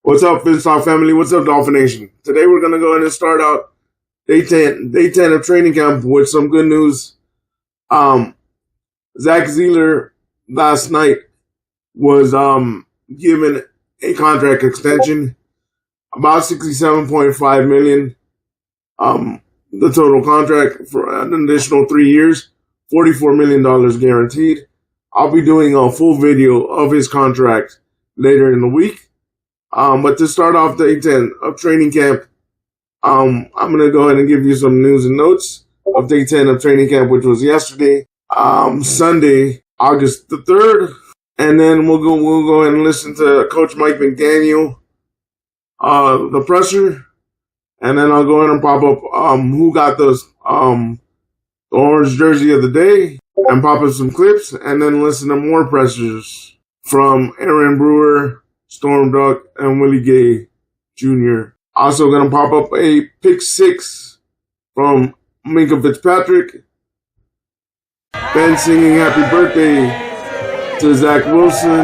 What's up, Finstock family? What's up, Dolphin Nation? Today we're going to go ahead and start out day 10 of training camp with some good news. Zach Zeeler last night was given a contract extension, about $67.5 million. The total contract for an additional 3 years, $44 million guaranteed. I'll be doing a full video of his contract later in the week. But to start off day 10 of training camp, I'm going to go ahead and give you some news and notes of day 10 of training camp, which was yesterday, Sunday, August the 3rd. And then we'll go ahead and listen to Coach Mike McDaniel, the presser. And then I'll go ahead and pop up who got the orange jersey of the day and pop up some clips and then listen to more pressers from Aaron Brewer, Storm Duck, and Willie Gay Jr. Also going to pop up a pick six from Minkah Fitzpatrick. Ben singing happy birthday to Zach Wilson.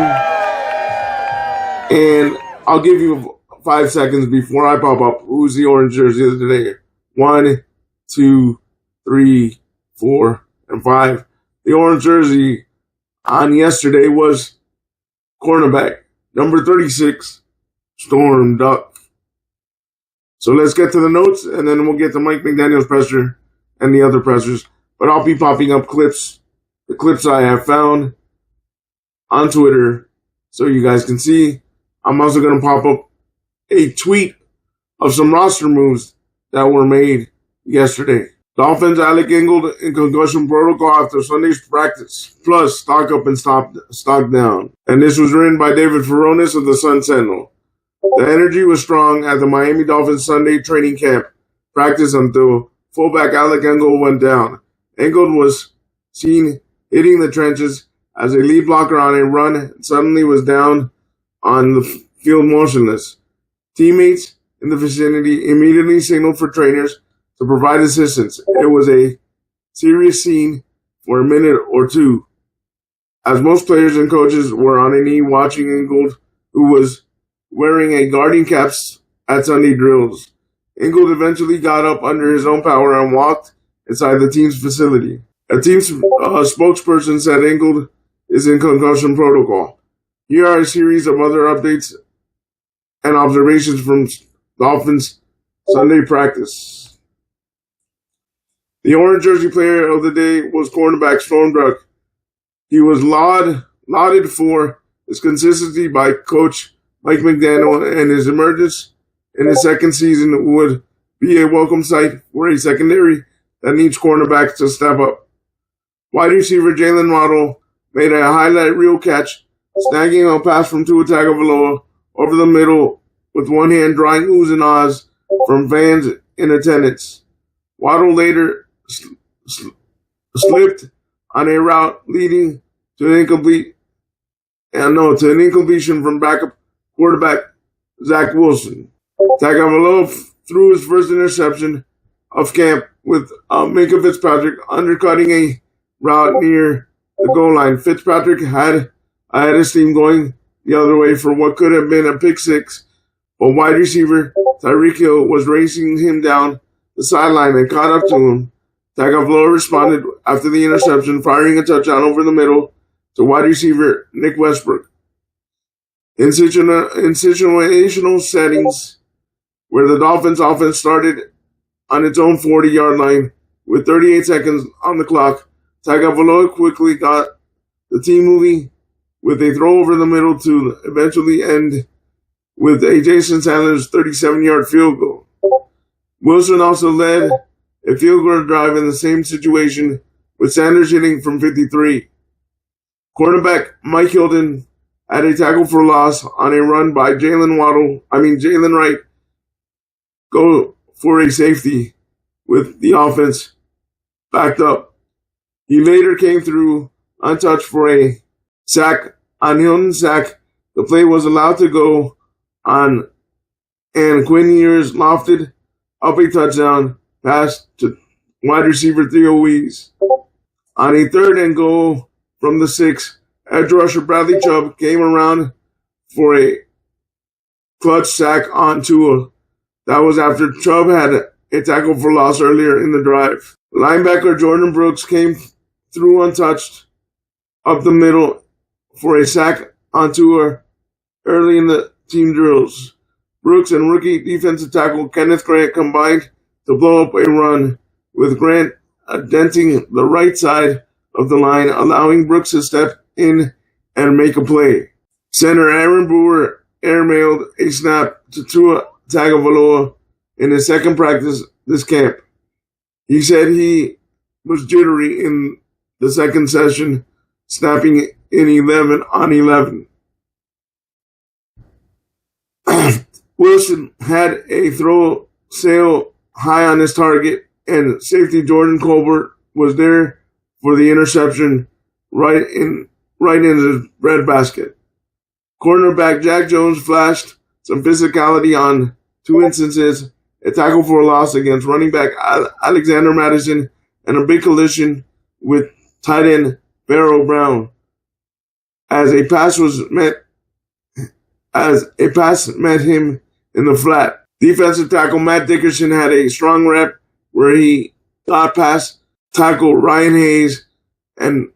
And I'll give you 5 seconds before I pop up who's the orange jersey of the day. 1, 2, 3, 4, and 5. The orange jersey on yesterday was cornerback number 36, Storm Duck. So let's get to the notes, and then we'll get to Mike McDaniel's presser and the other pressers. But I'll be popping up clips, the clips I have found on Twitter, so you guys can see. I'm also going to pop up a tweet of some roster moves that were made yesterday. Dolphins Alec Ingold in concussion protocol after Sunday's practice, plus stock up and stock down. And this was written by David Furones of the Sun Sentinel. The energy was strong at the Miami Dolphins Sunday training camp practice until fullback Alec Ingold went down. Ingold was seen hitting the trenches as a lead blocker on a run and suddenly was down on the field motionless. Teammates in the vicinity immediately signaled for trainers to provide assistance. It was a serious scene for a minute or two, as most players and coaches were on a knee watching Ingold, who was wearing a guarding cap at Sunday drills. Ingold eventually got up under his own power and walked inside the team's facility. A team spokesperson said Ingold is in concussion protocol. Here are a series of other updates and observations from Dolphins Sunday practice. The orange jersey player of the day was cornerback Storm Duck. He was lauded for his consistency by Coach Mike McDaniel, and his emergence in his second season would be a welcome sight for a secondary that needs cornerbacks to step up. Wide receiver Jalen Waddle made a highlight reel catch, snagging a pass from Tua Tagovailoa over the middle with one hand drawing oohs and ahs from fans in attendance. Waddle later slipped on a route leading to an incompletion from backup quarterback Zach Wilson. Tagovailoa threw his first interception of camp with Minkah Fitzpatrick undercutting a route near the goal line. Fitzpatrick had his team going the other way for what could have been a pick six, but wide receiver Tyreek Hill was racing him down the sideline and caught up to him. Tagovailoa responded after the interception, firing a touchdown over the middle to wide receiver Nick Westbrook. In situational settings where the Dolphins offense started on its own 40-yard line with 38 seconds on the clock, Tagovailoa quickly got the team moving with a throw over the middle to eventually end with a Jason Sanders 37-yard field goal. Wilson also led a field goal drive in the same situation, with Sanders hitting from 53. Quarterback Mike Hilton had a tackle for loss on a run by Jalen Wright go for a safety with the offense backed up. He later came through untouched for a sack. On Hilton's sack, the play was allowed to go on, and Quinn Ewers lofted up a touchdown pass to wide receiver Theo Wees. On a 3rd and goal from the 6, edge rusher Bradley Chubb came around for a clutch sack on Tua. That was after Chubb had a tackle for loss earlier in the drive. Linebacker Jordan Brooks came through untouched up the middle for a sack on Tua early in the team drills. Brooks and rookie defensive tackle Kenneth Grant combined to blow up a run, with Grant denting the right side of the line, allowing Brooks to step in and make a play. Center Aaron Brewer airmailed a snap to Tua Tagovailoa in his second practice this camp. He said he was jittery in the second session, snapping in 11 on 11. Wilson had a throw sail high on his target, and safety Jordan Colbert was there for the interception right in the breadbasket. Cornerback Jack Jones flashed some physicality on two instances, a tackle for a loss against running back Alexander Madison, and a big collision with tight end Pharaoh Brown. As a pass met him in the flat. Defensive tackle Matt Dickerson had a strong rep where he got past tackle Ryan Hayes and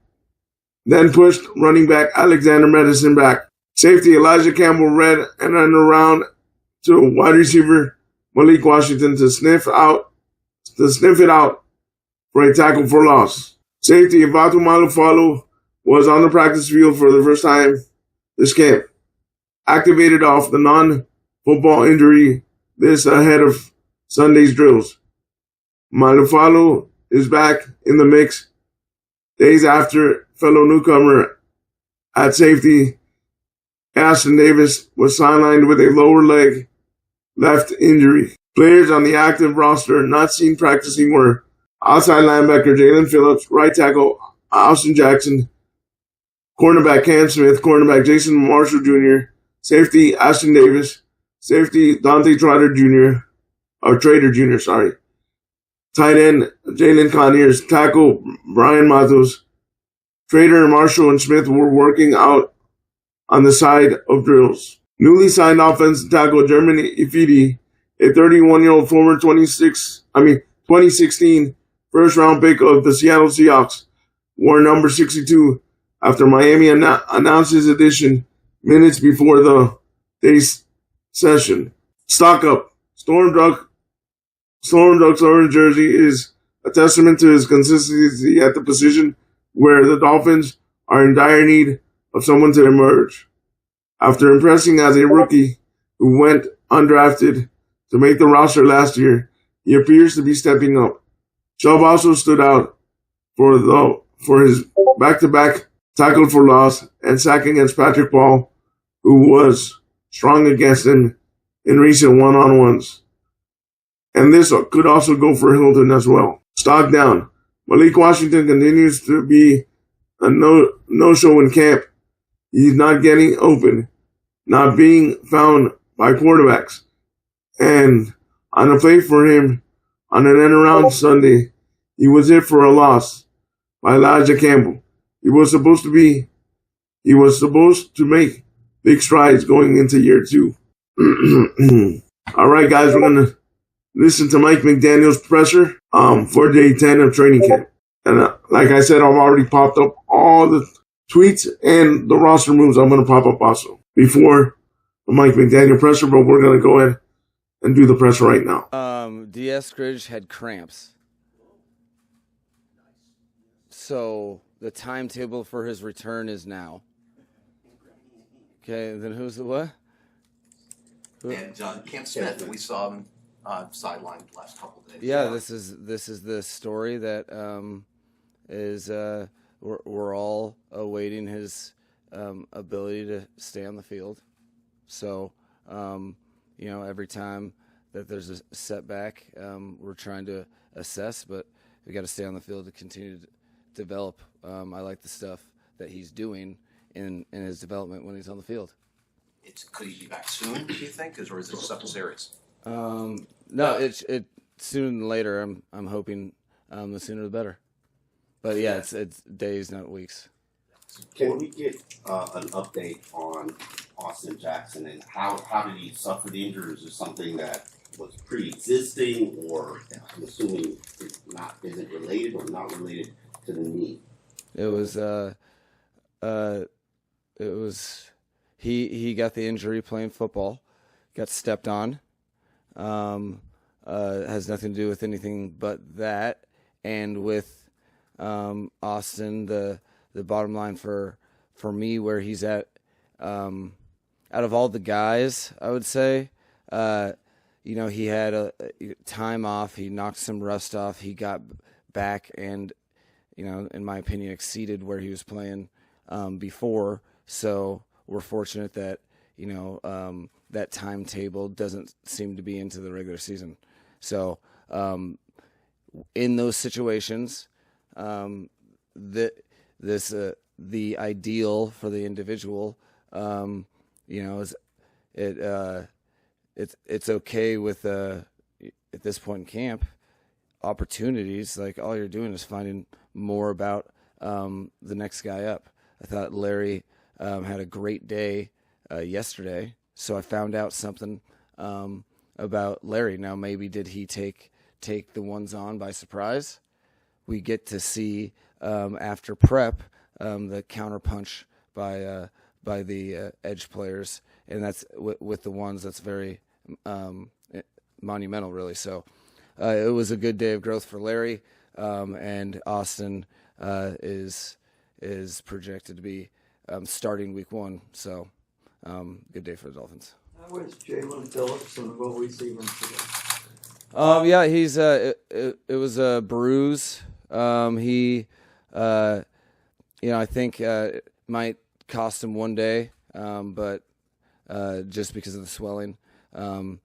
then pushed running back Alexander Madison back. Safety Elijah Campbell read and ran around to wide receiver Malik Washington to sniff it out for a tackle for loss. Safety Ivatu Malufalo was on the practice field for the first time this camp, activated off the non-football injury list ahead of Sunday's drills. Malufalo is back in the mix days after fellow newcomer at safety Ashton Davis was sidelined with a lower leg left injury. Players on the active roster not seen practicing were outside linebacker Jalen Phillips, right tackle Austin Jackson, cornerback Cam Smith, cornerback Jason Marshall Jr., safety Ashton Davis, safety Dante Trader Jr., tight end Jalen Conyers, tackle Brian Matos. Trader, Marshall, and Smith were working out on the side of drills. Newly signed offensive tackle German Ifidi, a 31-year-old former 2016 first-round pick of the Seattle Seahawks, wore number 62 after Miami announced his addition minutes before the day's session. Stock up. Storm Duck's orange jersey is a testament to his consistency at the position where the Dolphins are in dire need of someone to emerge. After impressing as a rookie who went undrafted to make the roster last year, he appears to be stepping up. Chubb also stood out for his back-to-back tackle for loss and sack against Patrick Paul, who was strong against him in recent one-on-ones. And this could also go for Hilton as well. Stock down. Malik Washington continues to be a no-show in camp. He's not getting open, not being found by quarterbacks. And on a play for him on an end-around Sunday, he was hit for a loss by Elijah Campbell. He was supposed to make big strides going into year 2. All right, guys, we're going to listen to Mike McDaniel's presser for day 10 of training camp. And like I said, I've already popped up all the tweets and the roster moves. I'm going to pop up also before the Mike McDaniel presser, but we're going to go ahead and do the presser right now. D.S. Scridge had cramps. So the timetable for his return is now. Okay, then who's the what? And Cam Smith, we saw him sidelined the last couple of days. Yeah, this is the story that is we're all awaiting his ability to stay on the field. So every time that there's a setback, we're trying to assess, but we got to stay on the field to continue to develop. I like the stuff that he's doing in his development when he's on the field. Could he be back soon, do you think, or is it something serious? No, it's sooner than later. I'm hoping the sooner the better. But yeah, it's days, not weeks. Can we get an update on on Austin Jackson, and how did he suffer the injury? Is it something that was pre-existing, or I'm assuming is it related or not related to the knee? It was he got the injury playing football, got stepped on. Has nothing to do with anything but that. And with Austin, the bottom line for me, where he's at, out of all the guys, I would say, he had a time off. He knocked some rust off. He got back and, in my opinion, exceeded where he was playing before. So we're fortunate that, that timetable doesn't seem to be into the regular season. So in those situations, the ideal for the individual, is it's okay with at this point in camp opportunities. Like, all you're doing is finding more about the next guy up. I thought Larry had a great day yesterday, so I found out something about Larry. Now, maybe did he take the ones on by surprise? We get to see after prep the counterpunch by the edge players, and that's with the ones. That's very monumental, really. So it was a good day of growth for Larry, and Austin is projected to be starting week 1. So good day for the Dolphins. How is Jalen Phillips and what we see him today? Yeah, he's it was a bruise. I think it might cost him one day, but just because of the swelling, a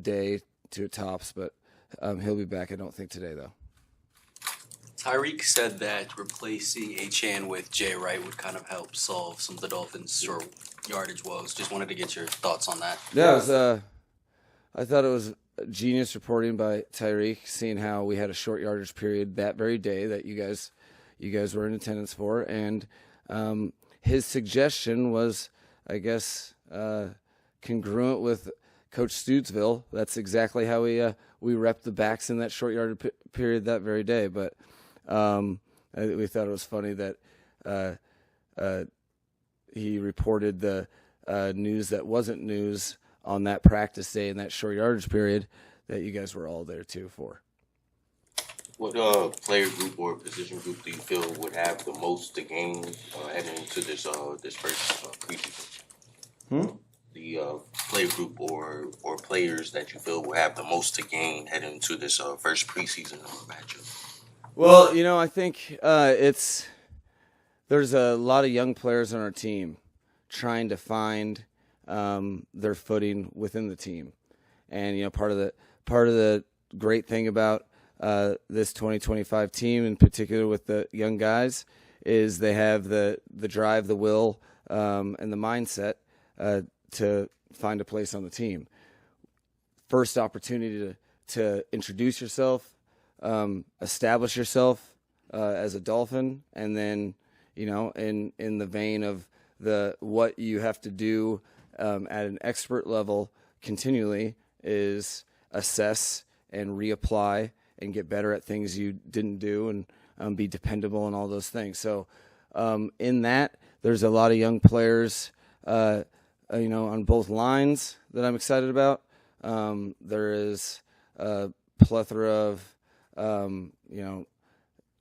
day to tops. But he'll be back. I don't think today, though. Tyreek said that replacing Achane with Jay Wright would kind of help solve some of the Dolphins' short yardage woes. Just wanted to get your thoughts on that. Yeah, I thought it was genius reporting by Tyreek, seeing how we had a short yardage period that very day that you guys were in attendance for, and his suggestion was, I guess, congruent with Coach Stootsville. That's exactly how we repped the backs in that short yardage period that very day. But we thought it was funny that he reported the news that wasn't news on that practice day in that short yardage period that you guys were all there too for. What player group or position group do you feel would have the most to gain heading into this first preseason? The player group or players that you feel will have the most to gain heading into this first preseason matchup? Well, I think there's a lot of young players on our team trying to find their footing within the team, and part of the great thing about this 2025 team, in particular with the young guys, is they have the drive, the will, and the mindset to find a place on the team. First opportunity to introduce yourself, establish yourself as a Dolphin, and then in the vein of what you have to do at an expert level continually is assess and reapply and get better at things you didn't do, and be dependable and all those things. So in that, there's a lot of young players on both lines that I'm excited about. There is a plethora of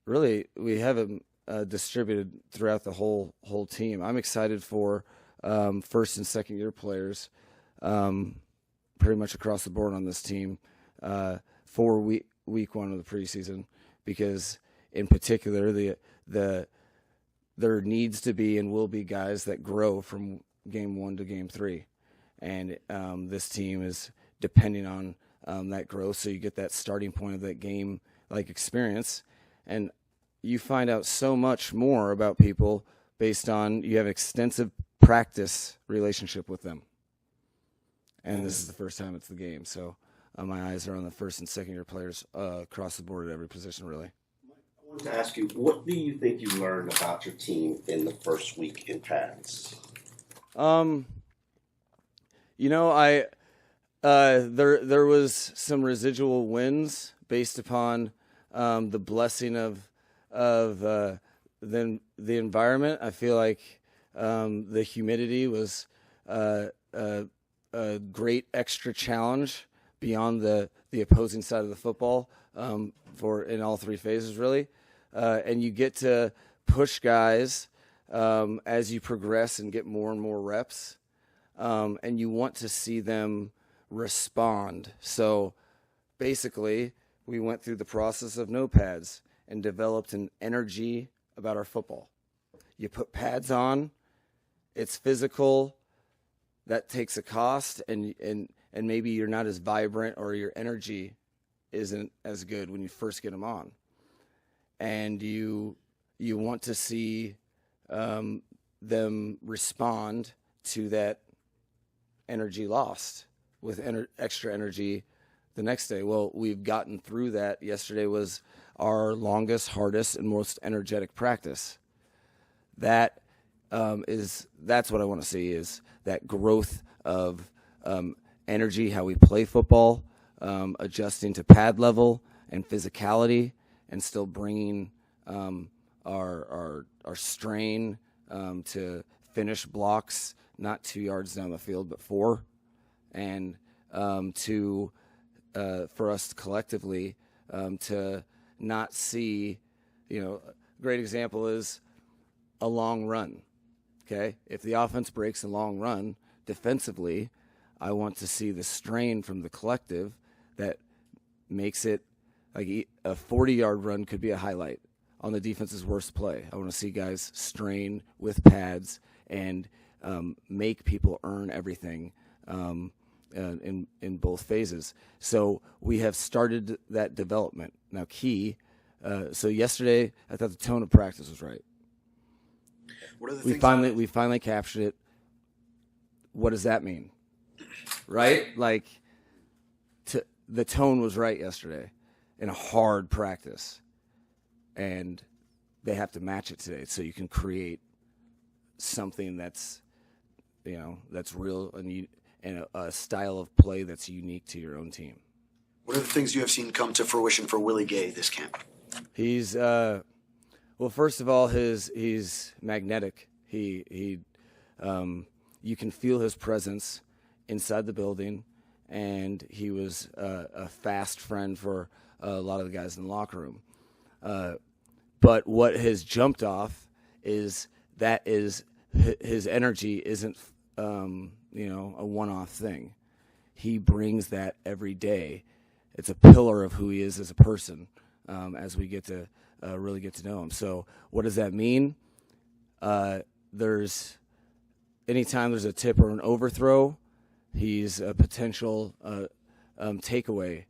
really we have them distributed throughout the whole team. I'm excited for first and second year players pretty much across the board on this team for week 1 of the preseason, because in particular there needs to be and will be guys that grow from game 1 to game 3, and this team is depending on that growth, so you get that starting point of that game like experience, and you find out so much more about people based on you have extensive practice relationship with them, and this is the first time it's the game, so my eyes are on the first and second year players across the board at every position, really. I wanted to ask you, what do you think you learned about your team in the first week in pads? There was some residual wins based upon the blessing of the environment. I feel like the humidity was a great extra challenge beyond the opposing side of the football for in all three phases, really. And you get to push guys as you progress and get more and more reps, and you want to see them respond. So basically, we went through the process of no pads and developed an energy about our football. You put pads on, it's physical, that takes a cost, and maybe you're not as vibrant or your energy isn't as good when you first get them on. And you want to see them respond to that energy lost with extra energy the next day. Well, we've gotten through that. Yesterday was our longest, hardest, and most energetic practice. That's what I want to see, is that growth of energy, how we play football, adjusting to pad level and physicality, and still bringing our strain to finish blocks not 2 yards down the field but 4, and for us collectively to not see, a great example is a long run. Okay, if the offense breaks a long run defensively, I want to see the strain from the collective that makes it like a 40-yard run could be a highlight on the defense's worst play. I want to see guys strain with pads and make people earn everything in both phases. So we have started that development. Now, so yesterday I thought the tone of practice was right. What are the We things finally captured it. What does that mean? Right? Like, the tone was right yesterday in a hard practice, and they have to match it today so you can create something that's real and a style of play that's unique to your own team. What are the things you have seen come to fruition for Willie Gay this camp? He's well, first of all, he's magnetic. You can feel his presence inside the building, and he was a fast friend for a lot of the guys in the locker room. But what has jumped off is his energy isn't a one-off thing. He brings that every day. It's a pillar of who he is as a person as we get to really get to know him. So what does that mean? Anytime there's a tip or an overthrow, he's a potential takeaway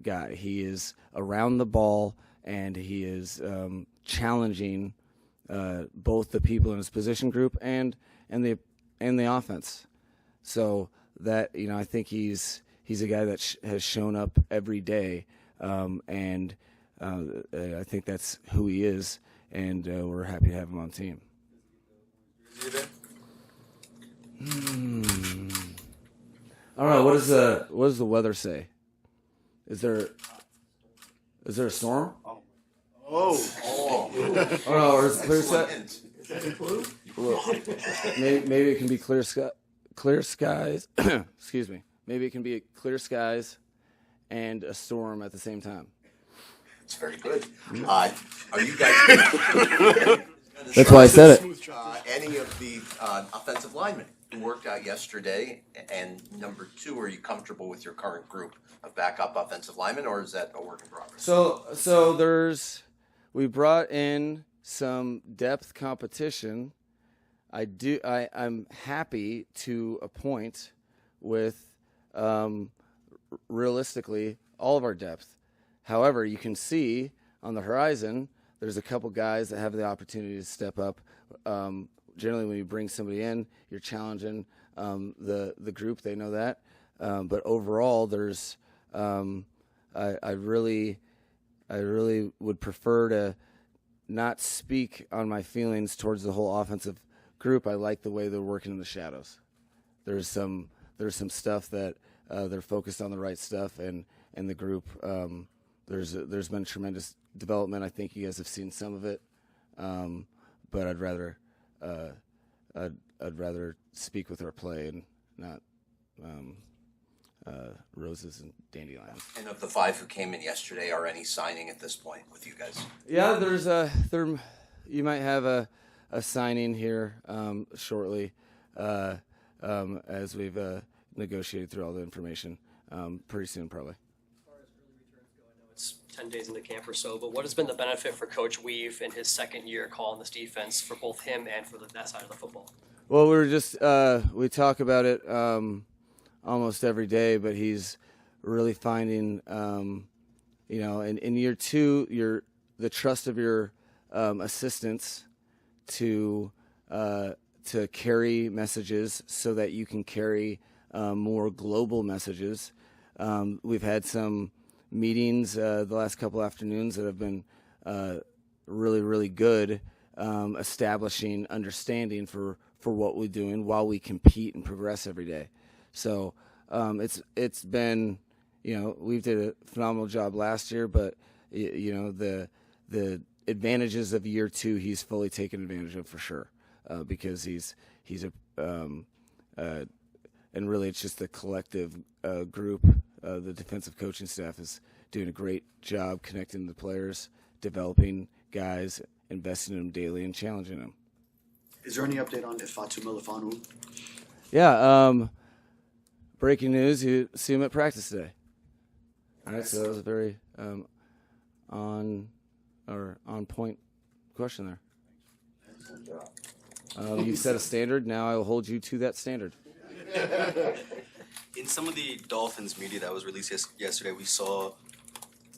guy. He is around the ball, and he is challenging both the people in his position group and the offense. So that I think he's a guy that has shown up every day, and I think that's who he is, and we're happy to have him on the team. All right, what does the weather say? Is there a storm? Oh. Oh no, or is it clear sky? Is that a clue? Maybe it can be clear skies. Excuse me. Maybe it can be clear skies and a storm at the same time. It's very good. Are you guys? That's why I said it. Any of the offensive linemen who worked out yesterday? And number two, are you comfortable with your current group of backup offensive linemen, or is that a work in progress? So we brought in some depth competition. I'm happy to appoint with realistically all of our depth. However, you can see on the horizon there's a couple guys that have the opportunity to step up. Generally, when you bring somebody in, you're challenging the group. They know that. But overall, there's I really I really would prefer to not speak on my feelings towards the whole offensive group. I like the way they're working in the shadows. There's some stuff that they're focused on the right stuff, and the group there's been tremendous development. I think you guys have seen some of it, but I'd rather speak with our play and not roses and dandelions. And of the 5 who came in yesterday, are any signing at this point with you guys? Yeah, you might have a signing here shortly as we've negotiated through all the information pretty soon probably. As far as early returns go, I know it's 10 days into camp or so, but what has been the benefit for Coach Weave in his second year calling this defense for both him and for that side of the football? Well, we talk about it almost every day, but he's really finding, in year 2, the trust of your assistants to carry messages so that you can carry more global messages. We've had some meetings the last couple afternoons that have been really, really good, establishing understanding for what we're doing while we compete and progress every day. So it's been, we did a phenomenal job last year, but the advantages of year 2 he's fully taken advantage of for sure, because he's and really it's just the collective group. The defensive coaching staff is doing a great job connecting the players, developing guys, investing in them daily, and challenging them. Is there any update on Ifatu Milifanu? Yeah, breaking news, you see him at practice today. All right, so that was a very on point question there. You've set a standard, now I will hold you to that standard. In some of the Dolphins media that was released yesterday, we saw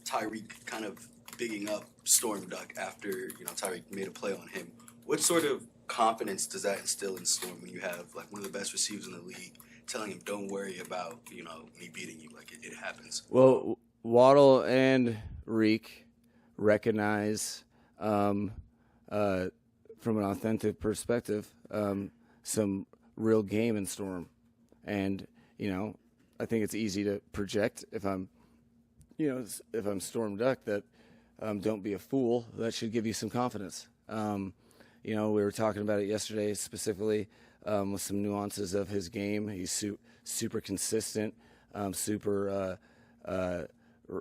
Tyreek kind of bigging up Storm Duck after Tyreek made a play on him. What sort of confidence does that instill in Storm when you have like one of the best receivers in the league telling him, "Don't worry about me beating you, like it happens"? Well, Waddle and Reek recognize from an authentic perspective some real game in Storm, and I think it's easy to project if I'm Storm Duck that don't be a fool. That should give you some confidence. We were talking about it yesterday specifically with some nuances of his game. He's super consistent,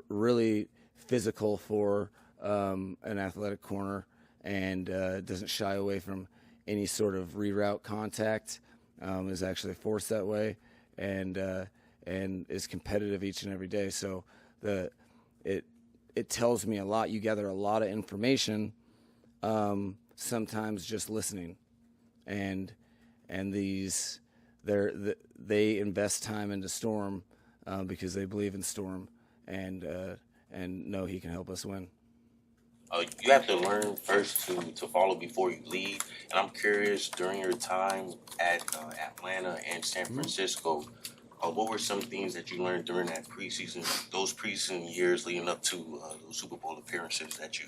really physical for an athletic corner, and doesn't shy away from any sort of reroute contact. Is actually forced that way, and is competitive each and every day. So it tells me a lot. You gather a lot of information, sometimes just listening, and they invest time into Storm because they believe in Storm and know he can help us win. You have to learn first to follow before you lead. And I'm curious, during your time at Atlanta and San Francisco, what were some things that you learned during those preseason years leading up to those Super Bowl appearances that you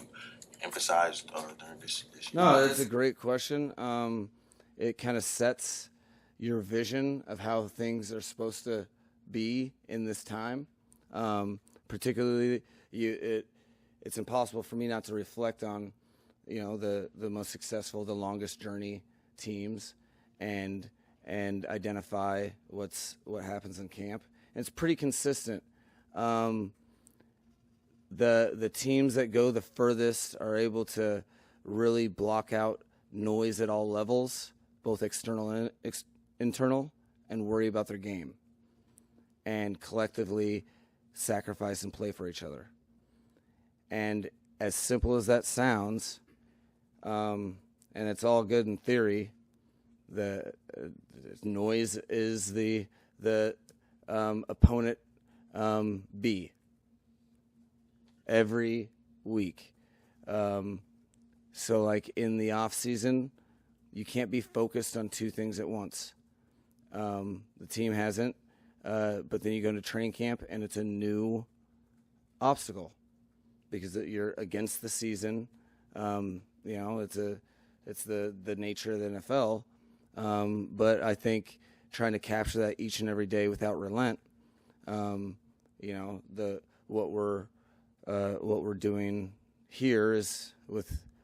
emphasized during this year? No, that's a great question. It kind of sets your vision of how things are supposed to be in this time. Particularly, it's impossible for me not to reflect on, the most successful, the longest journey teams, and identify what happens in camp. And it's pretty consistent. The teams that go the furthest are able to really block out noise at all levels, both external and internal, and worry about their game, and collectively sacrifice and play for each other. And as simple as that sounds, and it's all good in theory, the noise is the opponent B every week. So like in the off season, you can't be focused on two things at once. The team hasn't, but then you go into training camp and it's a new obstacle. because you're against the season. It's the nature of the NFL. But I think trying to capture that each and every day without relent, what we're doing here is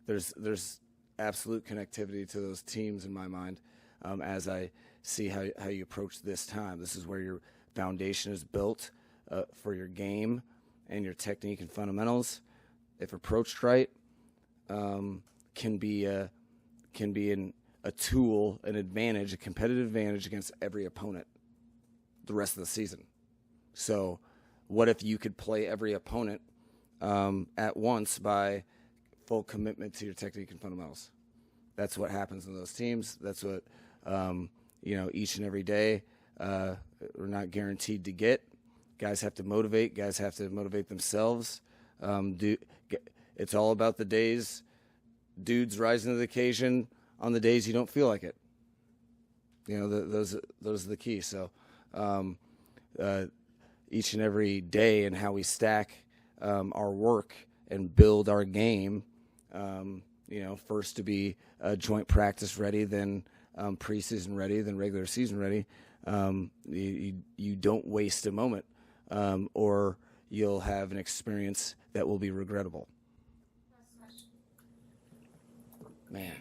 there's absolute connectivity to those teams in my mind, as I see how you approach this time. This is where your foundation is built for your game and your technique and fundamentals, if approached right, can be a tool, an advantage, a competitive advantage against every opponent the rest of the season. So what if you could play every opponent at once by full commitment to your technique and fundamentals? That's what happens in those teams. That's what, each and every day we're not guaranteed to get. Guys have to motivate. Guys have to motivate themselves. It's all about the days dudes rising to the occasion on the days you don't feel like it. Those are the key. So each and every day and how we stack our work and build our game, first to be joint practice ready, then preseason ready, then regular season ready. You don't waste a moment, or you'll have an experience that will be regrettable. Man.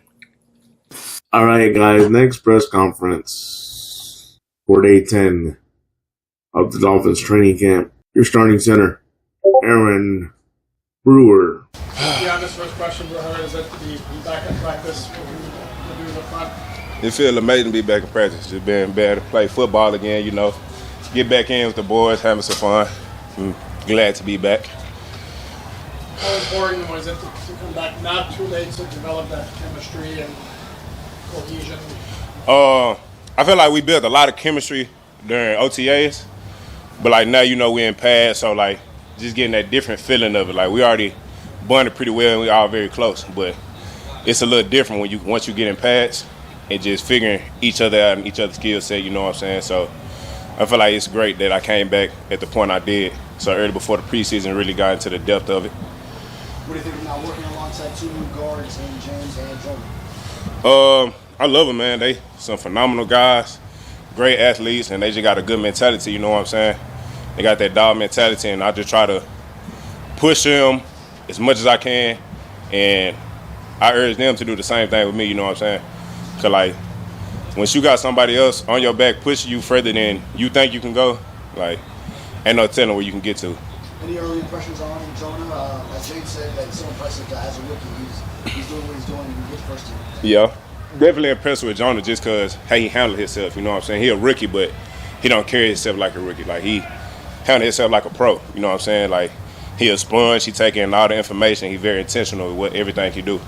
All right, guys. Next press conference for day 10 of the Dolphins training camp. Your starting center, Aaron Brewer. Yeah, this first question, is it to be back in practice? What do in the front? It feels amazing to be back in practice. Just being better to play football again, get back in with the boys, having some fun. I'm glad to be back. How important was it to come back not too late to develop that chemistry and cohesion? I feel like we built a lot of chemistry during OTAs, but now we're in pads, so just getting that different feeling of it. We already bonded pretty well and we all very close, but it's a little different once you get in pads and just figuring each other out and each other's skill set. You know what I'm saying? So I feel like it's great that I came back at the point I did so early before the preseason really got into the depth of it. What do you think of now working alongside two new guards, and James and Jonah? I love them, man. They some phenomenal guys, great athletes, and they just got a good mentality, you know what I'm saying? They got that dog mentality, and I just try to push them as much as I can, and I urge them to do the same thing with me, you know what I'm saying? Because, once you got somebody else on your back pushing you further than you think you can go, ain't no telling where you can get to. Any early impressions on Jonah? As James said, that's so impressive that as a rookie, he's doing what he's doing and he gets first team. Yeah, definitely impressed with Jonah just because how he handled himself, you know what I'm saying? He a rookie, but he don't carry himself like a rookie. He handled himself like a pro, you know what I'm saying? He a sponge, he taking in all the information, he very intentional with everything he do.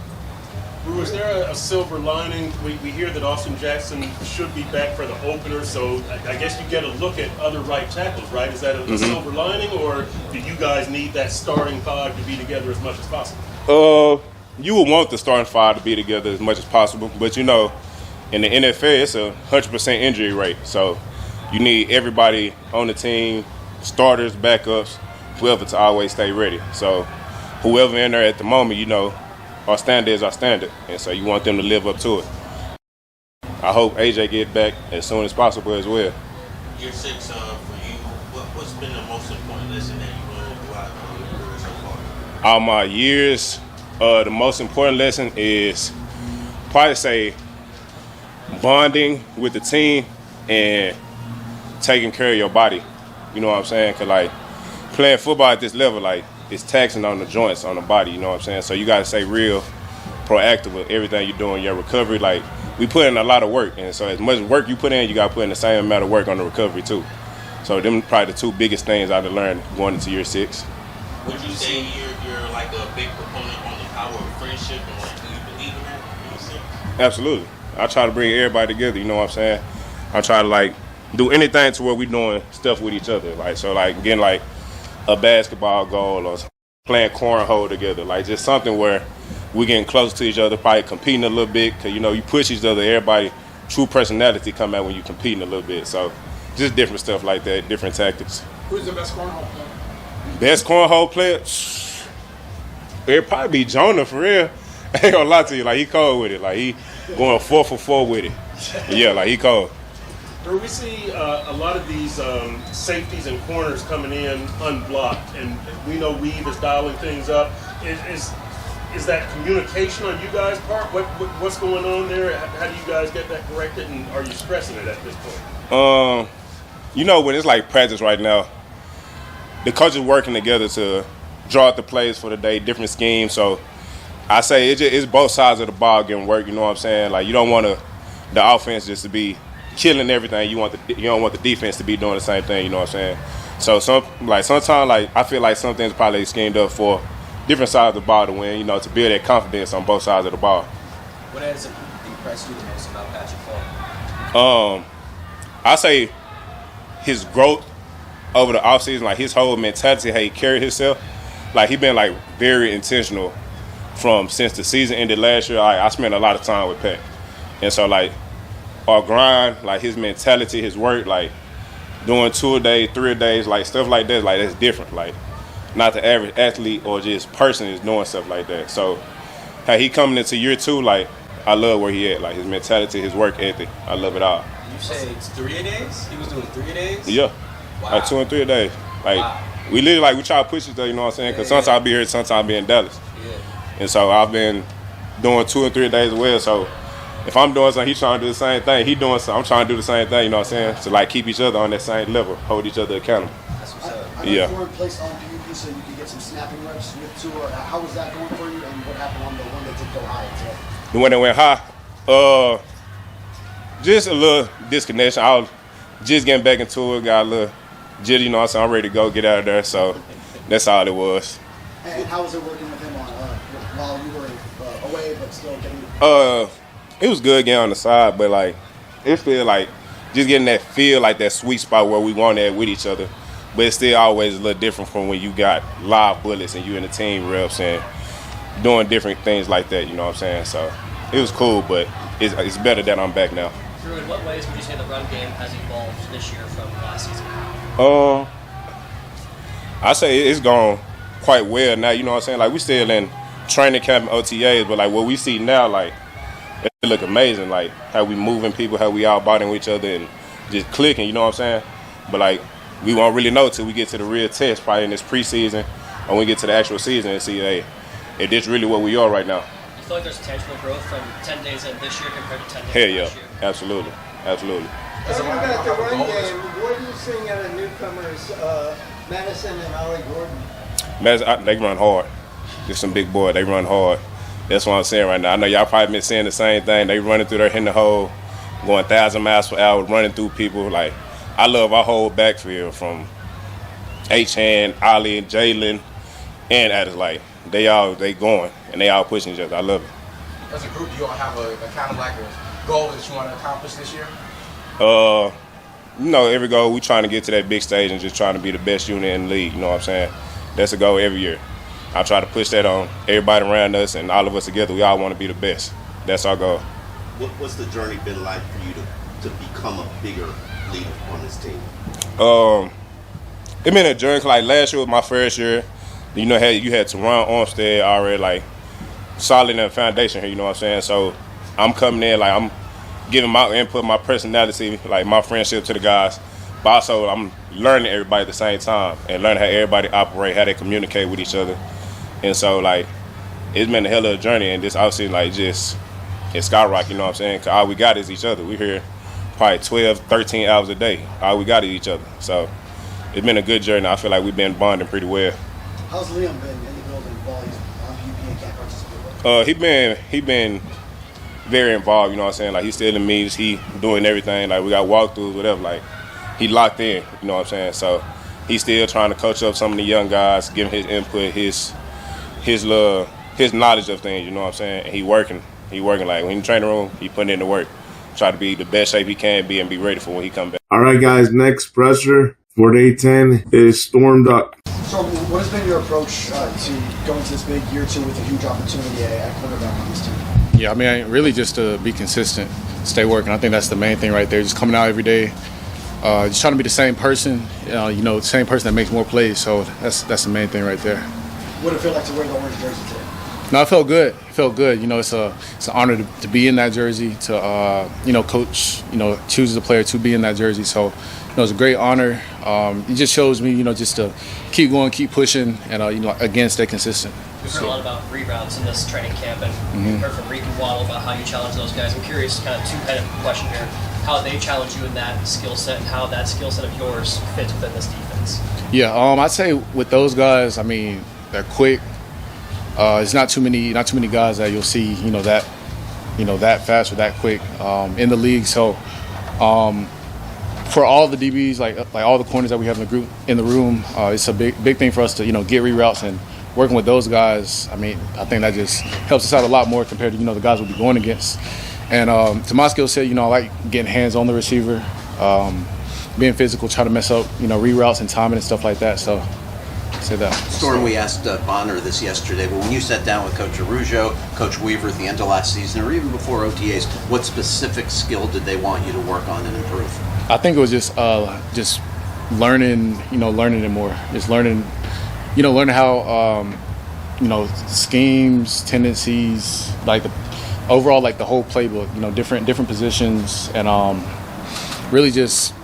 Brew, is there a silver lining? We hear that Austin Jackson should be back for the opener, so I guess you get a look at other right tackles, right? Is that a silver lining, or do you guys need that starting five to be together as much as possible? You would want the starting five to be together as much as possible, but in the NFL, it's a 100% injury rate, so you need everybody on the team, starters, backups, whoever, to always stay ready. So whoever in there at the moment, our standard is our standard, and so you want them to live up to it. I hope AJ get back as soon as possible as well. Year 6 for you, what's been the most important lesson that you learned throughout your career so far? All my years, the most important lesson is probably say bonding with the team and taking care of your body. You know what I'm saying? Because playing football at this level, it's taxing on the joints, on the body, you know what I'm saying? So you got to stay real proactive with everything you're doing, your recovery. We put in a lot of work, and so as much work you put in, you got to put in the same amount of work on the recovery too. So them probably the two biggest things I've learned going into year 6. Would you say you're a big proponent on the power of friendship, and do you believe in that in a sense? Absolutely. I try to bring everybody together, you know what I'm saying? I try to do anything to where we doing stuff with each other. Getting a basketball goal or playing cornhole together, just something where we getting close to each other, probably competing a little bit, because you push each other, everybody true personality come out when you competing a little bit. So just different stuff like that, different tactics. Who's the best cornhole player? Best cornhole player? it'd probably be Jonah for real. I ain't gonna lie to you, like he cold with it. Like he going 4 for 4 with it. Yeah, like he cold. Drew, we see a lot of these safeties and corners coming in unblocked, and we know Weave is dialing things up. Is that communication on you guys' part? What's going on there? How do you guys get that corrected, and are you stressing it at this point? You know, when it's like practice right now, the coaches working together to draw up the plays for the day, different schemes. So I say it's both sides of the ball getting work. You know what I'm saying? Like you don't want the offense just to be killing everything. You don't want the defense to be doing the same thing. You know what I'm saying? So sometimes I feel like some things probably schemed up for different sides of the ball to win. You know, to build that confidence on both sides of the ball. What has impressed you the most about Patrick Paul? I say his growth over the offseason, like his whole mentality, how he carried himself. Like he been like very intentional since the season ended last year. I spent a lot of time with Pat, and so like our grind, like his mentality, his work, like doing 2 a day, 3 a days, like stuff like that, like that's different. Like not the average athlete or just person is doing stuff like that. So how he coming into year 2, like I love where he at, like his mentality, his work ethic, I love it all. You say it's 3 a days? He was doing 3 a days? Yeah, wow. Like 2 and 3 a day. Like wow. we literally like we try to push each other, you know what I'm saying? Because sometimes I'll be here, sometimes I'll be in Dallas. Yeah. And so I've been doing 2 and 3 days as well. So if I'm doing something, he's trying to do the same thing. He doing something, I'm trying to do the same thing, you know what I'm saying? To like keep each other on that same level, hold each other accountable. That's what's up. I know Yeah. you were placed on PUP so you could get some snapping reps with Tua. How was that going for you, and what happened on the one that did go high today? The one that went high, just a little disconnection. I was just getting back into it, got a little jitty, you know what I'm saying? I'm ready to go, get out of there. So that's all it was. And how was it working with him on while you were away, but still getting? It was good getting on the side, but like it feel like just getting that feel, like that sweet spot where we want that with each other. But it's still always a little different from when you got live bullets and you in the team reps and doing different things like that. You know what I'm saying? So it was cool, but it's better that I'm back now. Drew, in what ways would you say the run game has evolved this year from last season? I say it's gone quite well now. You know what I'm saying? Like we still in training camp and OTAs, but like what we see now, like it look amazing. Like how we moving people, how we all bonding with each other and just clicking. You know what I'm saying? But like we won't really know till we get to the real test, probably in this preseason, or when we get to the actual season and see, hey, if this really what we are right now. You feel like there's tangible growth from 10 days in this year compared to 10 days Hell yeah, last year? absolutely. Talking about the run game, what are you seeing out of newcomers, Madison and Ollie Gordon? Madison, they run hard. Just some big boy, they run hard. That's what I'm saying right now. I know y'all probably been saying the same thing. They running through there, hitting the hole, going 1,000 miles per hour, running through people. Like, I love our whole backfield from H-Hand, Ollie, Jalen, and Addis. Like, they going, and they all pushing each other. I love it. As a group, do you all have a kind of like a goal that you want to accomplish this year? You know, every goal, we trying to get to that big stage and just trying to be the best unit in the league. You know what I'm saying? That's a goal every year. I try to push that on everybody around us and all of us together. We all want to be the best. That's our goal. What's the journey been like for you to become a bigger leader on this team? It been a journey. Like last year was my first year. You know, you had Teron Armstead already like solid in the foundation here. You know what I'm saying? So I'm coming in like I'm giving my input, my personality, like my friendship to the guys. But also I'm learning everybody at the same time and learning how everybody operate, how they communicate with each other. And so like it's been a hell of a journey, and this obviously like just it's skyrocket. You know what I'm saying? 'Cause all we got is each other. We here probably 12, 13 hours a day. All we got is each other. So it's been a good journey. I feel like we've been bonding pretty well. How's Liam been in the building while he's on PUP and can't participate? He been very involved. You know what I'm saying? Like he's still in meetings. He doing everything. Like we got walkthroughs, whatever. Like he locked in. You know what I'm saying? So he's still trying to coach up some of the young guys, give him his input, his knowledge of things. You know what I'm saying? And he working. Like when in the training room, he putting in the work. Try to be the best shape he can be and be ready for when he come back. All right, guys. Next pressure for day 10 is Storm Duck. So, what has been your approach to going to this big year 2 with a huge opportunity at quarterback on this team? Yeah, I mean, really just to be consistent, stay working. I think that's the main thing right there. Just coming out every day, just trying to be the same person. The same person that makes more plays. So that's the main thing right there. What did it feel like to wear the orange jersey today? No, it felt good. It felt good. You know, it's an honor to be in that jersey. To coach, chooses a player to be in that jersey. So, it's a great honor. It just shows me, just to keep going, keep pushing, and again, stay consistent. We've heard a lot about rebounds in this training camp, and we've heard from Reed and Waddle about how you challenge those guys. I'm curious, kind of two-headed question here, how they challenge you in that skill set, and how that skill set of yours fits within this defense. Yeah, I'd say with those guys, they're quick. It's not too many guys that you'll see, that fast or that quick in the league. So, for all the DBs, like all the corners that we have in the room, it's a big thing for us to get reroutes, and working with those guys. I think that just helps us out a lot more compared to the guys we'll be going against. And to my skill set, I like getting hands on the receiver, being physical, trying to mess up reroutes and timing and stuff like that. So. Say that. Storm, we asked Bonner this yesterday, but when you sat down with Coach Arujo, Coach Weaver at the end of last season, or even before OTAs, what specific skill did they want you to work on and improve? I think it was just learning, learning it more. Just learning how, schemes, tendencies, overall, the whole playbook, different positions, and really just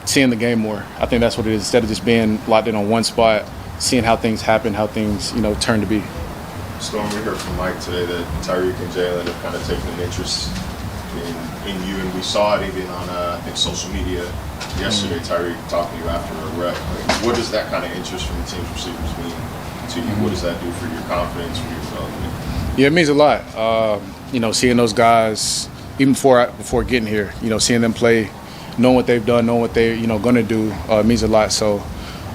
seeing the game more. I think that's what it is. Instead of just being locked in on one spot, seeing how things happen, how things, turn to be. Storm, we heard from Mike today that Tyreek and Jalen have kind of taken an interest in you, and we saw it even on, I think, social media yesterday, Tyreek talking to you after a rep. What does that kind of interest from the team's receivers mean to you? What does that do for your confidence, for your development? Yeah, it means a lot. Seeing those guys, even before getting here, seeing them play, knowing what they've done, knowing what they're going to do, means a lot. So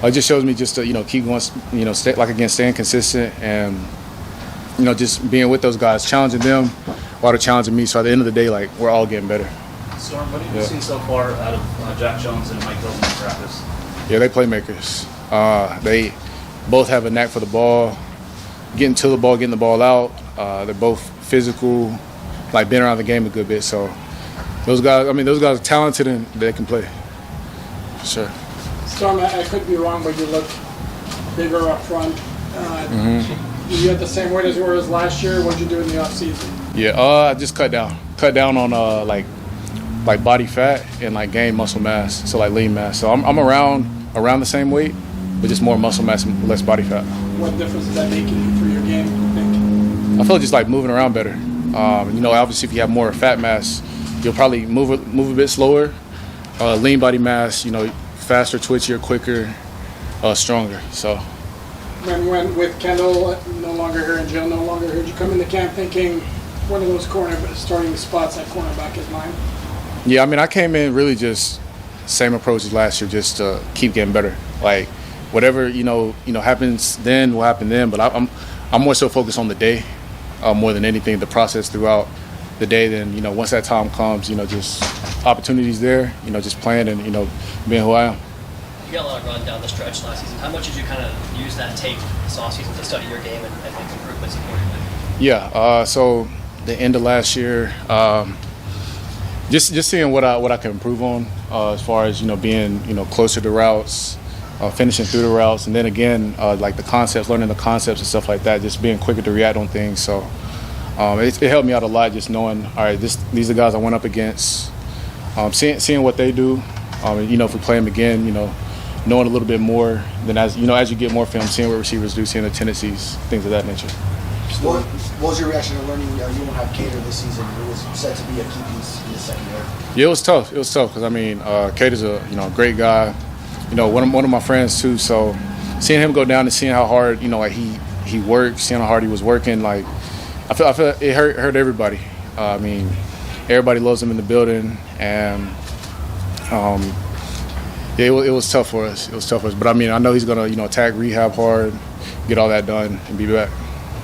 it just shows me just to keep going, staying consistent, and just being with those guys, challenging them while they're challenging me. So at the end of the day, we're all getting better. Storm, what have you seen so far out of Jack Jones and Mike Hilton in practice? Yeah, they playmakers. They both have a knack for the ball, getting to the ball, getting the ball out. They're both physical, been around the game a good bit. So. Those guys are talented and they can play. Sure. Storm, I could be wrong, but you look bigger up front. You had the same weight as you were as last year. What did you do in the offseason? Yeah, I just cut down on body fat and gain muscle mass, so lean mass. So I'm around the same weight, but just more muscle mass and less body fat. What difference is that making for your game, you think? I feel just moving around better. Obviously if you have more fat mass, you'll probably move a bit slower. Lean body mass, faster, twitchier, quicker, stronger. So. When with Kendall no longer here and Jill no longer here, did you come into camp thinking one of those starting spots at cornerback is mine? Yeah, I came in really just same approach as last year, just to keep getting better. Whatever happens then will happen then. But I'm more so focused on the day, more than anything, the process throughout the day. Then once that time comes, just opportunities there, just playing and being who I am. You got a lot of run down the stretch last season. How much did you kind of use that tape this offseason to study your game and make improvements accordingly? Yeah, so the end of last year, just seeing what I can improve on as far as being closer to routes, finishing through the routes, and then again the concepts, learning the concepts and stuff like that, just being quicker to react on things. So. It helped me out a lot, just knowing, all right, these are guys I went up against, seeing what they do. If we play them again, knowing a little bit more. Then as you get more film, seeing what receivers do, seeing the tendencies, things of that nature. What was your reaction to learning you won't have Cater this season? It was said to be a key piece in the secondary. Yeah, it was tough. Because Cater's a great guy. One of my friends too. So seeing him go down and seeing how hard he worked, seeing how hard he was working, I feel it hurt everybody. Everybody loves him in the building, and it was tough for us. But I know he's gonna attack rehab hard, get all that done, and be back.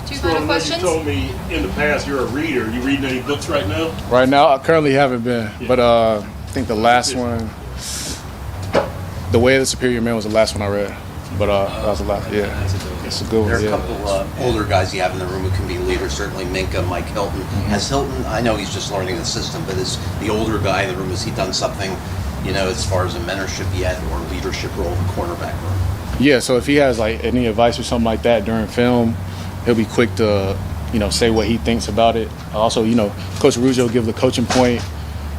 Two final questions. You told me in the past you're a reader. You reading any books right now? Right now, I currently haven't been, but I think the last one, The Way of the Superior Man, was the last one I read. But that was a lot. Yeah, it's a good one. There are a couple older guys you have in the room who can be leaders. Certainly Minka, Mike Hilton. Has Hilton? I know he's just learning the system, but is the older guy in the room? Has he done something, as far as a mentorship yet or leadership role in the cornerback room? Yeah, so if he has like any advice or something like that during film, he'll be quick to, say what he thinks about it. Also, Coach Ruggie will give the coaching point.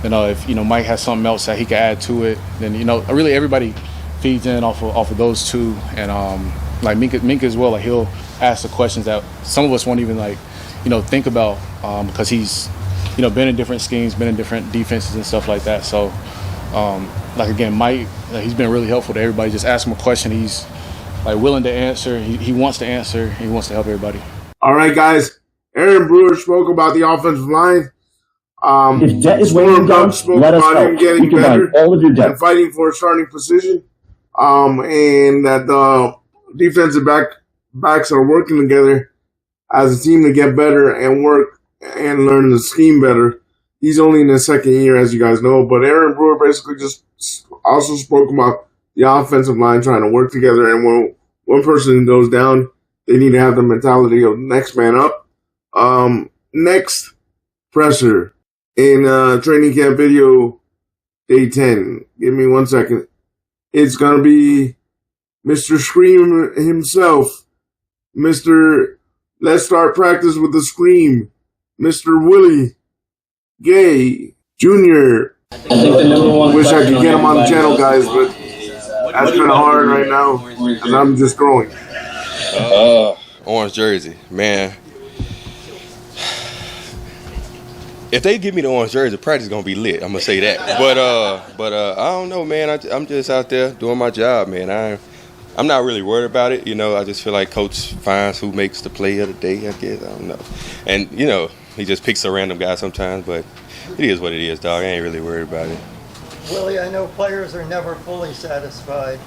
If Mike has something else that he can add to it, then really everybody feeds in off of those two. And like Minka as well, like he'll ask the questions that some of us won't even think about because he's been in different schemes, been in different defenses and stuff like that. So like again, Mike, he's been really helpful to everybody. Just ask him a question, he's like willing to answer. He wants to answer. He wants to help everybody. All right, guys. Aaron Brewer spoke about the offensive line. If debt is weighing you down, let us help. Him getting We can better buy all of your debt. and fighting for a starting position. And that the defensive backs are working together as a team to get better and work and learn the scheme better. He's only in his second year, as you guys know. But Aaron Brewer basically just also spoke about the offensive line trying to work together. And when one person goes down, they need to have the mentality of next man up. Next presser in training camp video day 10. Give me 1 second. It's going to be Mr. Scream himself. Mr. Let's Start Practice with the Scream. Mr. Willie Gay Jr. I think the number one Wish I could get him on the channel, guys, but that's kind of hard right now because I'm just throwing. Orange jersey, man. If they give me the orange jersey, practice is gonna be lit. I'm gonna say that. But I don't know, man. I'm just out there doing my job, man. I'm not really worried about it. I just feel like Coach finds who makes the play of the day. I guess I don't know. And he just picks a random guy sometimes. But it is what it is, dog. I ain't really worried about it. Willie, I know players are never fully satisfied,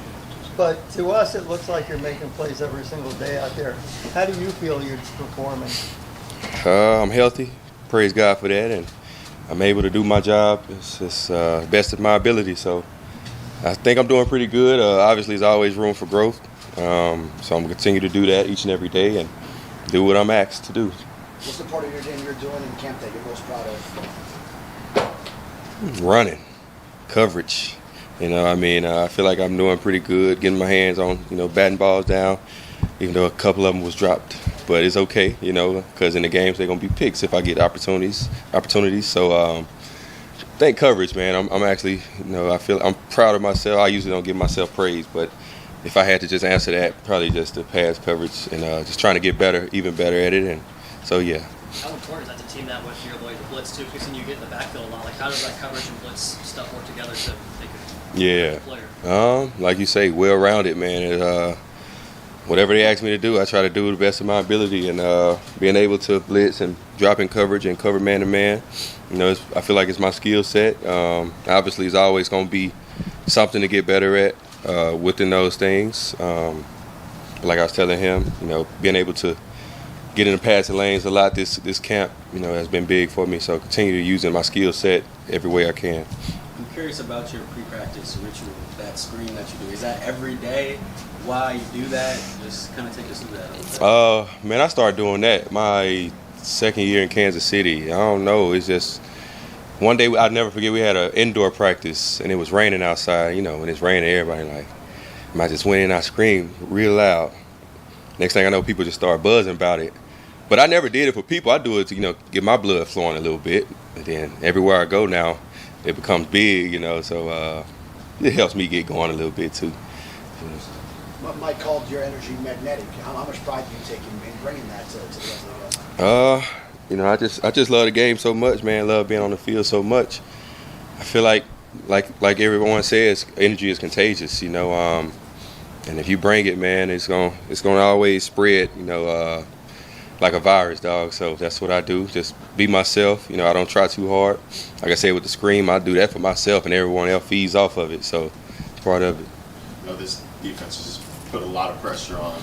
but to us it looks like you're making plays every single day out there. How do you feel you're performing? I'm healthy. Praise God for that, and I'm able to do my job. It's best of my ability, so I think I'm doing pretty good. Obviously, there's always room for growth, so I'm going to continue to do that each and every day and do what I'm asked to do. What's the part of your game you're doing in camp that you're most proud of? Running, coverage. I feel like I'm doing pretty good, getting my hands on, batting balls down, even though a couple of them was dropped. But it's okay, because in the games they're gonna be picks if I get opportunities. So I think coverage, man. I'm actually, I feel I'm proud of myself. I usually don't give myself praise, but if I had to just answer that, probably just the pass coverage and just trying to get better, even better at it. And so yeah. How important is that to team that with your blitz too? Because you get in the backfield a lot. Like how does that coverage and blitz stuff work together to make a player? Like you say, well-rounded, man. Whatever they ask me to do, I try to do the best of my ability, and being able to blitz and drop in coverage and cover man-to-man, I feel like it's my skill set. Obviously, it's always going to be something to get better at within those things. Like I was telling him, being able to get in the passing lanes a lot this camp, has been big for me. So continue to using my skill set every way I can. I'm curious about your pre-practice ritual, that screen that you do. Is that every day? Why you do that? Just kind of take us through that. Man, I started doing that my second year in Kansas City. I don't know. It's just one day I'll never forget. We had an indoor practice and it was raining outside. When it's raining, everybody I just went in and I screamed real loud. Next thing I know, people just start buzzing about it. But I never did it for people. I do it to get my blood flowing a little bit. And then everywhere I go now, it becomes big. So it helps me get going a little bit too. Mike called your energy magnetic. How much pride do you take in bringing that to the rest of the guys? I just love the game so much, man. Love being on the field so much. I feel like everyone says, energy is contagious, and if you bring it, man, it's gonna always spread, like a virus, dog. So that's what I do. Just be myself. I don't try too hard. Like I said with the scream, I do that for myself, and everyone else feeds off of it. So it's part of it. This defense has put a lot of pressure on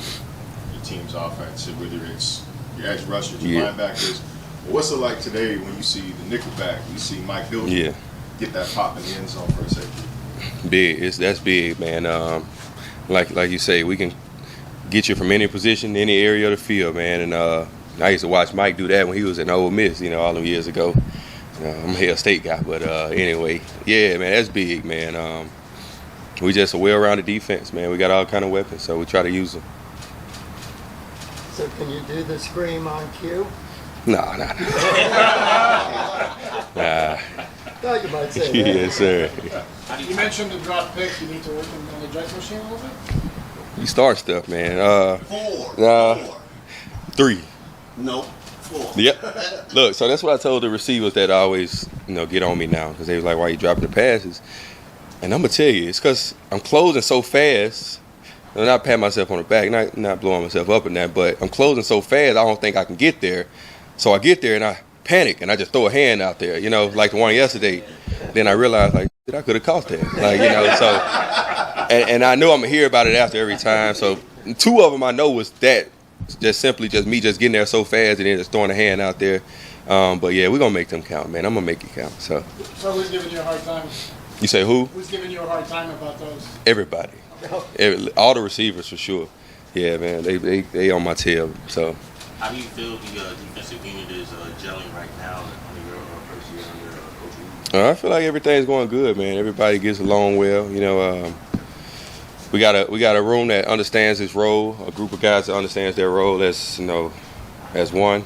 your team's offense, whether it's your edge rushers, your linebackers. What's it like today when you see the nickelback, you see Mike Hilton get that pop in the end zone for a safety? Big. That's big, man. Like you say, we can get you from any position, any area of the field, man. And I used to watch Mike do that when he was at Ole Miss, all them years ago. I'm a Hale State guy, but anyway, yeah, man, that's big, man. we just a well-rounded defense, man. We got all kind of weapons, so we try to use them. So can you do the scream on cue? Nah. Thought you might say that. Yes, sir. You mentioned the drop pick. You need to work on the jet machine a little bit? You start stuff, man. 3. No, 4. Yep. Look, so that's what I told the receivers that always, get on me now, because they was like, why you dropping the passes? And I'm going to tell you, it's because I'm closing so fast. I'm not patting myself on the back, not blowing myself up in that, but I'm closing so fast I don't think I can get there. So I get there and I panic and I just throw a hand out there, like the one yesterday. Then I realized, I could have caught that. So, and I know I'm going to hear about it after every time. So 2 of them I know was that, just simply just me just getting there so fast and then just throwing a hand out there. But yeah, we're going to make them count, man. I'm going to make it count. So who's giving you a hard time? You say who? Who's giving you a hard time about those? Everybody. All the receivers for sure. Yeah, man, they on my tail. So. How do you feel the defensive unit is gelling right now under your first year under Coach Reed? I feel like everything's going good, man. Everybody gets along well. We got a room that understands its role, a group of guys that understands their role as one.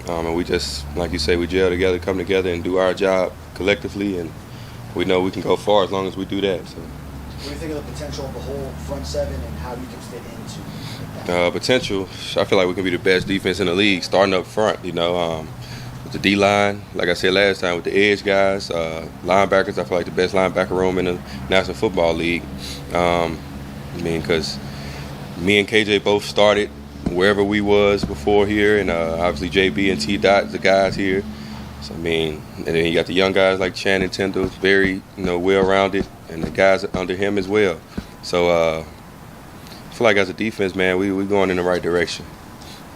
And we just, like you say, we gel together, come together, and do our job collectively, and we know we can go far as long as we do that. So. What do you think of the potential of the whole front seven and how you can fit into that? Potential, I feel like we can be the best defense in the league, starting up front, with the D-line, like I said last time, with the edge guys, linebackers, I feel like the best linebacker room in the National Football League. Because me and KJ both started wherever we was before here, and obviously JB and T-Dot, the guys here. So, and then you got the young guys like Channing Tindall, very, well-rounded, and the guys under him as well. So, I feel like as a defense, man, we going in the right direction.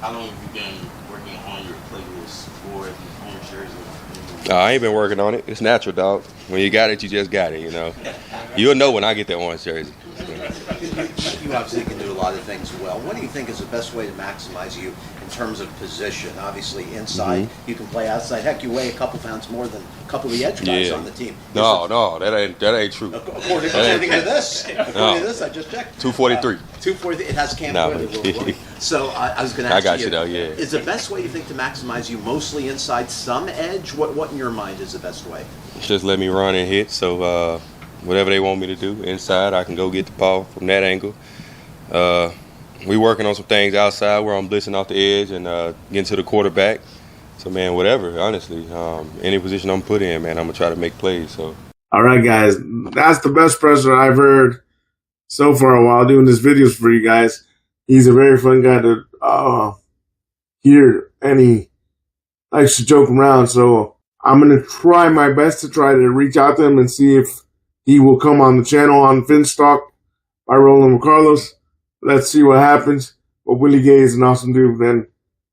How long have you been working on your playlist for on your jersey? I ain't been working on it. It's natural, dog. When you got it, you just got it, You'll know when I get that orange jersey. You obviously can do a lot of things well. What do you think is the best way to maximize you in terms of position? Obviously, inside, you can play outside. Heck, you weigh a couple pounds more than a couple of the edge guys on the team. No, that ain't true. According to this, I just checked. 243. 243. It has Cam Whittley. So I was going to ask you. I got you, though, yeah. Is the best way you think to maximize you mostly inside, some edge? What in your mind is the best way? Just let me run and hit. So whatever they want me to do inside, I can go get the ball from that angle. We working on some things outside where I'm blitzing off the edge and getting to the quarterback. So, man, whatever, honestly. Any position I'm put in, man, I'm going to try to make plays. So. All right, guys. That's the best presser I've heard so far while doing this videos for you guys. He's a very fun guy to hear, and he likes to joke around. So I'm going to try my best to try to reach out to him and see if he will come on the channel on Finstock by Roland McCarlos. Let's see what happens. But Willie Gay is an awesome dude, and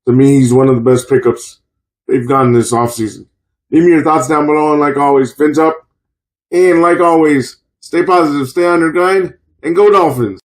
to me, he's one of the best pickups they've gotten this offseason. Leave me your thoughts down below, and like always, fins up. And like always, stay positive, stay on your grind, and go Dolphins.